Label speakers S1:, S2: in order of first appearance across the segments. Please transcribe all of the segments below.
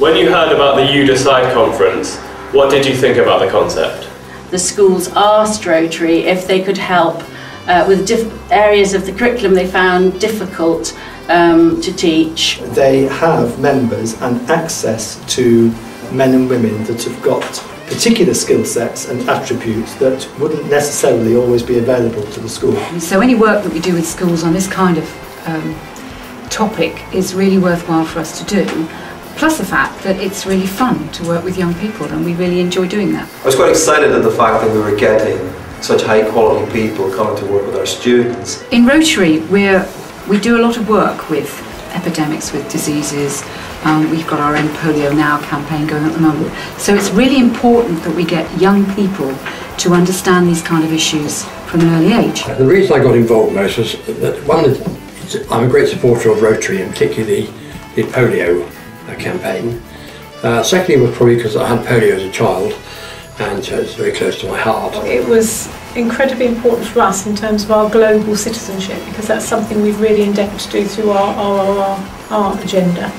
S1: When you heard about the You Decide conference, what did you think about the concept?
S2: The schools asked Rotary if they could help with areas of the curriculum they found difficult to teach.
S3: They have members and access to men and women that have got particular skill sets and attributes that wouldn't necessarily always be available to the school.
S4: So any work that we do with schools on this kind of topic is really worthwhile for us to do, plus the fact that it's really fun to work with young people and we really enjoy doing that.
S5: I was quite excited at the fact that we were getting such high quality people coming to work with our students.
S4: In Rotary we do a lot of work with epidemics, with diseases. We've got our End Polio Now campaign going at the moment. So it's really important that we get young people to understand these kind of issues from an early age.
S6: The reason I got involved most was that I'm a great supporter of Rotary, and particularly the polio campaign. Secondly was probably because I had polio as a child, and so it's very close to my heart.
S7: It was incredibly important for us in terms of our global citizenship, because that's something we've really endeavoured to do through our agenda.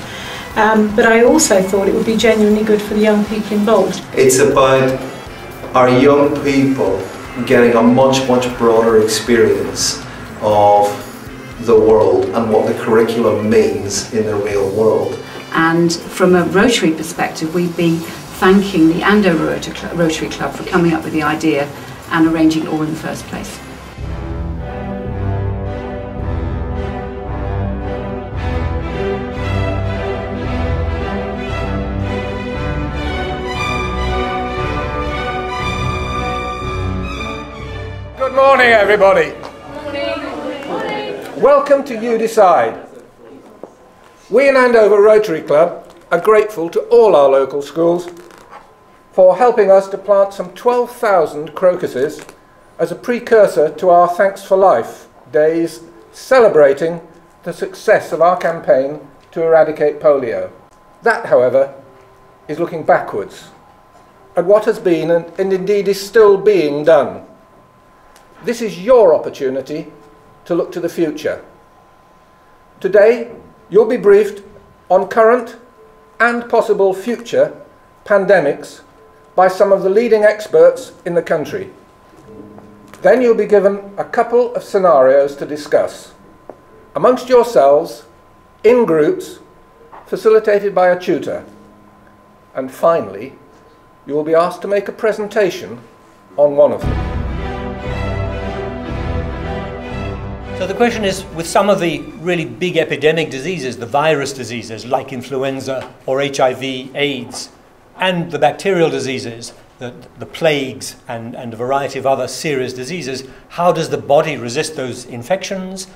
S7: But I also thought it would be genuinely good for the young people involved.
S5: It's about our young people getting a much broader experience of the world and what the curriculum means in the real world.
S4: And from a Rotary perspective, we've been thanking the Andover Rotary Club for coming up with the idea and arranging it all in the first place.
S8: Good morning, everybody. Welcome to You Decide. We in Andover Rotary Club are grateful to all our local schools for helping us to plant some 12,000 crocuses as a precursor to our Thanks for Life days, celebrating the success of our campaign to eradicate polio. That, however, is looking backwards at what has been and indeed is still being done. This is your opportunity to look to the future. Today, you'll be briefed on current and possible future pandemics by some of the leading experts in the country. Then you'll be given a couple of scenarios to discuss amongst yourselves, in groups, facilitated by a tutor. And finally, you will be asked to make a presentation on one of them.
S9: So the question is, with some of the really big epidemic diseases, the virus diseases like influenza or HIV, AIDS, and the bacterial diseases, the plagues and a variety of other serious diseases, how does the body resist those infections?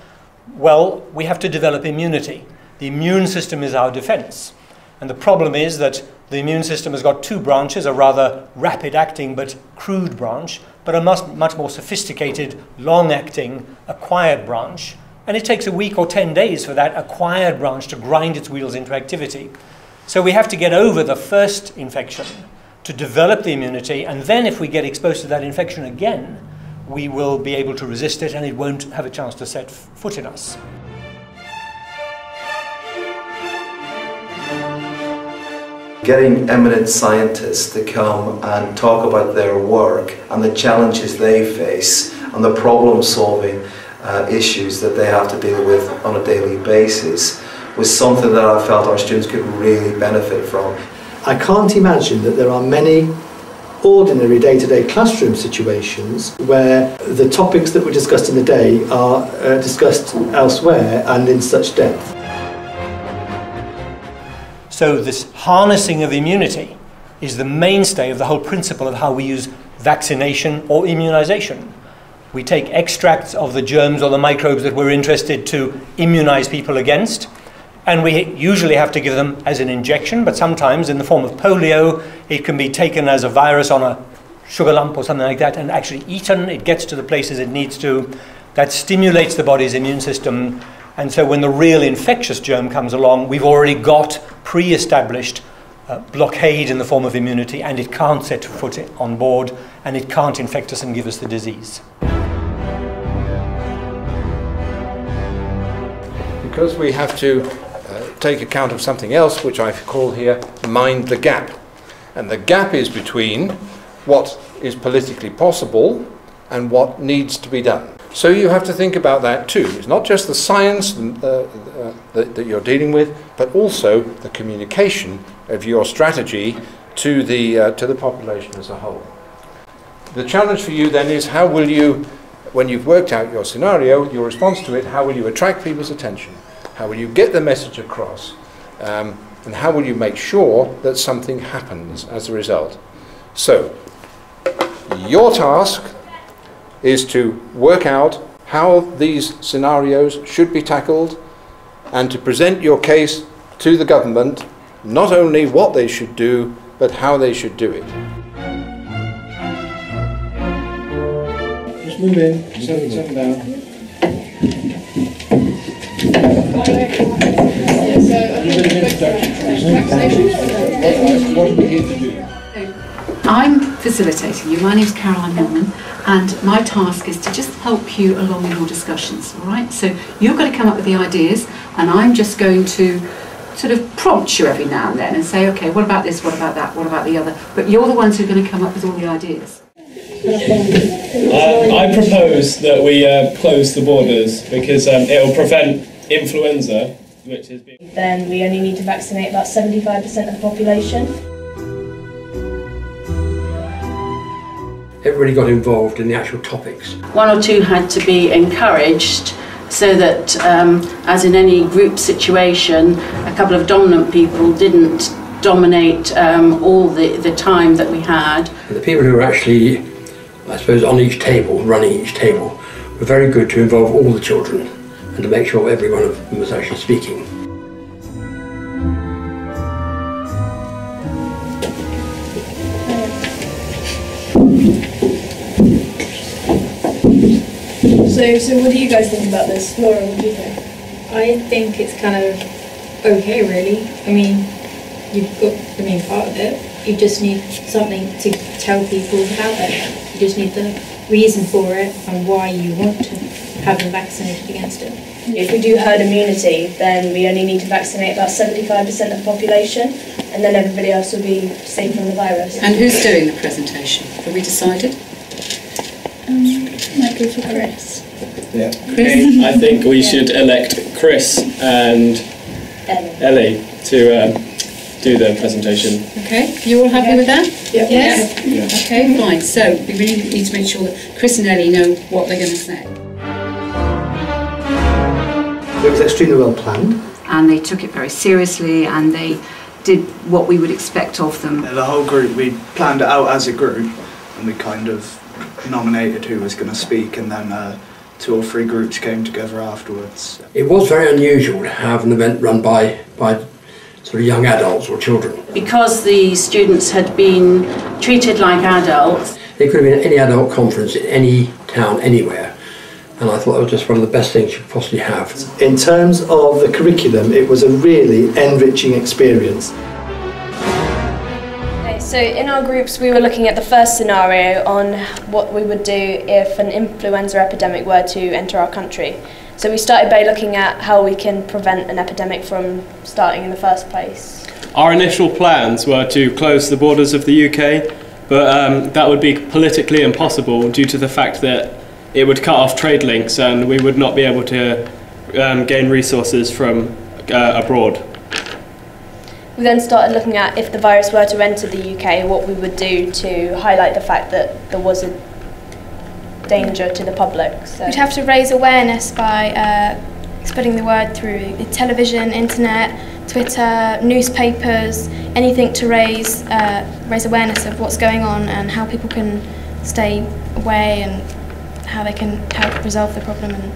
S9: Well, we have to develop immunity. The immune system is our defense. And the problem is that the immune system has got two branches, a rather rapid-acting but crude branch, but a much more sophisticated, long-acting, acquired branch. And it takes a week or 10 days for that acquired branch to grind its wheels into activity. So we have to get over the first infection to develop the immunity, and then if we get exposed to that infection again, we will be able to resist it and it won't have a chance to set foot in us.
S5: Getting eminent scientists to come and talk about their work and the challenges they face and the problem-solving issues that they have to deal with on a daily basis was something that I felt our students could really benefit from.
S3: I can't imagine that there are many ordinary day-to-day classroom situations where the topics that were discussed in the day are discussed elsewhere and in such depth.
S9: So this harnessing of immunity is the mainstay of the whole principle of how we use vaccination or immunization. We take extracts of the germs or the microbes that we're interested to immunize people against, and we usually have to give them as an injection, but sometimes in the form of polio, it can be taken as a virus on a sugar lump or something like that and actually eaten. It gets to the places it needs to. That stimulates the body's immune system. And so when the real infectious germ comes along, we've already got pre-established blockade in the form of immunity, and it can't set foot on board, and it can't infect us and give us the disease.
S8: Because we have to take account of something else, which I've called here mind the gap. And the gap is between what is politically possible and what needs to be done. So you have to think about that too. It's not just the science that you're dealing with, but also the communication of your strategy to the population as a whole. The challenge for you then is, how will you, when you've worked out your scenario, your response to it, how will you attract people's attention? How will you get the message across? And how will you make sure that something happens as a result? So, your task is to work out how these scenarios should be tackled and to present your case to the government, not only what they should do, but how they should do it.
S10: Just move in, settle down. What are we here to do?
S4: I'm facilitating you. My name's Caroline Millman, and my task is to just help you along in your discussions, all right? So you're going to come up with the ideas, and I'm just going to sort of prompt you every now and then and say, okay, what about this, what about that, what about the other? But you're the ones who are going to come up with all the ideas.
S1: I propose that we close the borders because it will prevent influenza, which has been...
S11: Then we only need to vaccinate about 75% of the population.
S6: Everybody got involved in the actual topics.
S2: One or two had to be encouraged so that, as in any group situation, a couple of dominant people didn't dominate all the time that we had.
S6: And the people who were actually, I suppose, on each table, running each table, were very good to involve all the children and to make sure every one of them was actually speaking.
S11: So what do you guys think about this? Laura, what do you think?
S12: I think it's kind of okay, really. I mean, you've got the main part of it. You just need something to tell people about it. You just need the reason for it and why you want to have them vaccinated against it.
S11: If we do herd immunity, then we only need to vaccinate about 75% of the population, and then everybody else will be safe from the virus.
S4: And who's doing the presentation? Have we decided?
S11: Might go for Chris.
S10: Yeah.
S1: Okay, I think we should elect Chris and Ellie to do the presentation.
S4: Okay, you all happy with that?
S11: Yep.
S4: Yes?
S10: Yeah.
S4: Okay, fine. So we really need to make sure that Chris and Ellie know what they're going to say.
S3: It was extremely well planned.
S4: And they took it very seriously, and they did what we would expect of them.
S13: The whole group, we planned it out as a group, and we kind of nominated who was going to speak, and then 2 or 3 groups came together afterwards.
S6: It was very unusual to have an event run by sort of young adults or children.
S2: Because the students had been treated like adults.
S6: It could have been any adult conference in any town, anywhere. And I thought it was just one of the best things you could possibly have.
S3: In terms of the curriculum, it was a really enriching experience.
S11: Okay, so in our groups we were looking at the first scenario on what we would do if an influenza epidemic were to enter our country. So we started by looking at how we can prevent an epidemic from starting in the first place.
S1: Our initial plans were to close the borders of the UK, but that would be politically impossible due to the fact that it would cut off trade links and we would not be able to gain resources from abroad.
S11: We then started looking at if the virus were to enter the UK, what we would do to highlight the fact that there was a danger to the public. So
S14: we'd have to raise awareness by spreading the word through the television, internet, Twitter, newspapers, anything to raise awareness of what's going on and how people can stay away and how they can help resolve the problem. And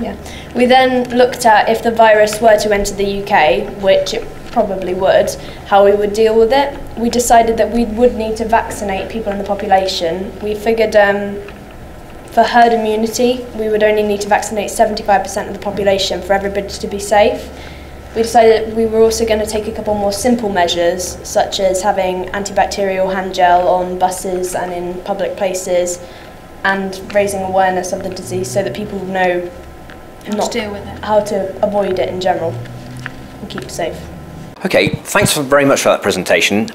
S11: yeah. We then looked at if the virus were to enter the UK, which it probably would, how we would deal with it. We decided that we would need to vaccinate people in the population. We figured for herd immunity, we would only need to vaccinate 75% of the population for everybody to be safe. We decided we were also going to take a couple more simple measures, such as having antibacterial hand gel on buses and in public places, and raising awareness of the disease so that people know
S14: how to deal with it,
S11: how to avoid it in general. and keep safe.
S15: Okay, thanks very much for that presentation.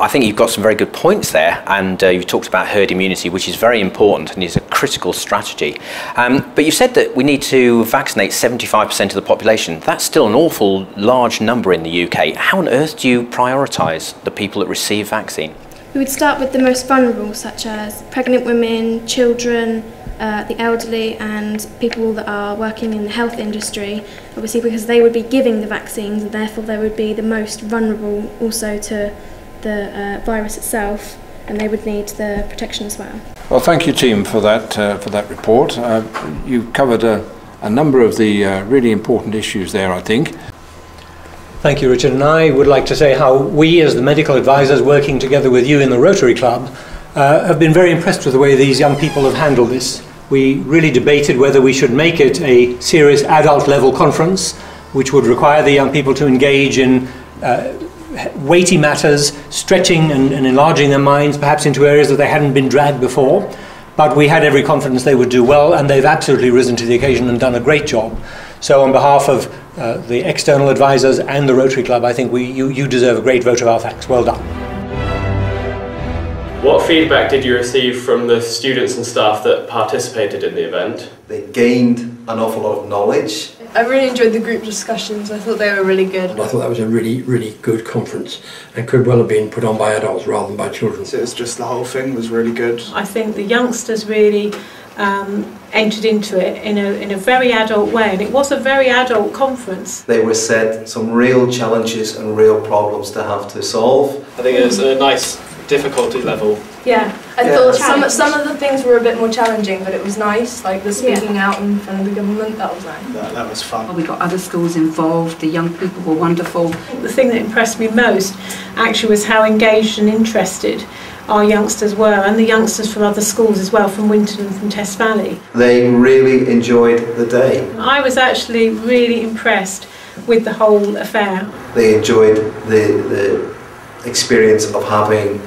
S15: I think you've got some very good points there, and you've talked about herd immunity, which is very important and is a critical strategy. But you said that we need to vaccinate 75% of the population. That's still an awful large number in the UK. How on earth do you prioritise the people that receive vaccine?
S14: We would start with the most vulnerable, such as pregnant women, children, the elderly and people that are working in the health industry, obviously because they would be giving the vaccines and therefore they would be the most vulnerable also to the virus itself, and they would need the protection as well.
S10: Well, thank you, team, for that report. You covered a number of the really important issues there, I think.
S9: Thank you, Richard. And I would like to say how we, as the medical advisors working together with you in the Rotary Club, have been very impressed with the way these young people have handled this. We really debated whether we should make it a serious adult level conference, which would require the young people to engage in weighty matters, stretching and enlarging their minds perhaps into areas that they hadn't been dragged before. But we had every confidence they would do well, and they've absolutely risen to the occasion and done a great job. So on behalf of the external advisors and the Rotary Club, I think you deserve a great vote of our thanks. Well done.
S1: What feedback did you receive from the students and staff that participated in the event?
S5: They gained an awful lot of knowledge.
S16: I really enjoyed the group discussions. I thought they were really good.
S6: And I thought that was a really, really good conference and could well have been put on by adults rather than by children.
S13: So it's just the whole thing was really good.
S7: I think the youngsters really entered into it in a very adult way, and it was a very adult conference.
S5: They were set some real challenges and real problems to have to solve.
S1: I think it was a nice difficulty level.
S16: Yeah, I thought some of the things were a bit more challenging, but it was nice, like the speaking out in front of the government, that was nice.
S13: That was fun.
S4: We got other schools involved, the young people were wonderful.
S7: The thing that impressed me most actually was how engaged and interested our youngsters were, and the youngsters from other schools as well, from Winton and from Test Valley.
S5: They really enjoyed the day.
S7: I was actually really impressed with the whole affair.
S5: They enjoyed the experience of having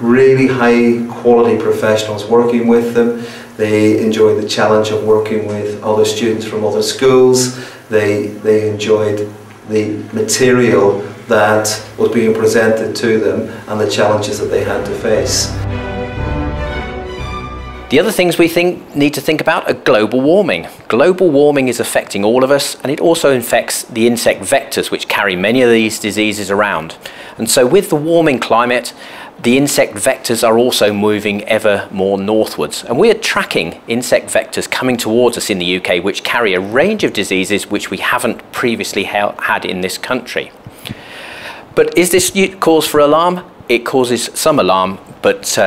S5: really high quality professionals working with them. They enjoyed the challenge of working with other students from other schools. They enjoyed the material that was being presented to them and the challenges that they had to face.
S15: The other things we need to think about are global warming. Global warming is affecting all of us, and it also infects the insect vectors which carry many of these diseases around. And so with the warming climate, the insect vectors are also moving ever more northwards. And we are tracking insect vectors coming towards us in the UK which carry a range of diseases which we haven't previously had in this country. But is this cause for alarm? It causes some alarm, but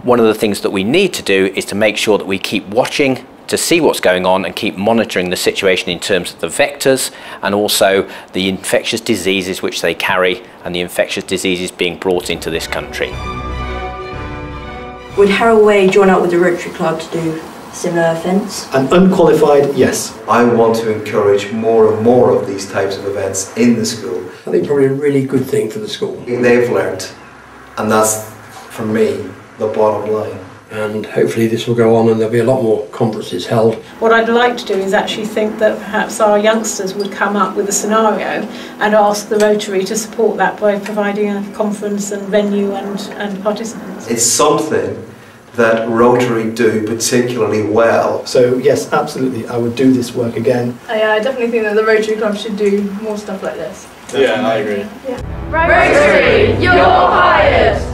S15: one of the things that we need to do is to make sure that we keep watching to see what's going on and keep monitoring the situation in terms of the vectors and also the infectious diseases which they carry and the infectious diseases being brought into this country.
S17: Would Harold Way join up with the Rotary Club to do similar events?
S3: An unqualified yes.
S5: I want to encourage more and more of these types of events in the school.
S6: I think probably a really good thing for the school.
S5: They've learnt, and that's, for me, the bottom line.
S6: And hopefully this will go on and there'll be a lot more conferences held.
S7: What I'd like to do is actually think that perhaps our youngsters would come up with a scenario and ask the Rotary to support that by providing a conference and venue and participants.
S5: It's something that Rotary do particularly well.
S3: So yes, absolutely, I would do this work again.
S16: Yeah, I definitely think that the Rotary Club should do more stuff like this.
S1: Yeah, I agree.
S16: Yeah. Rotary, you're hired!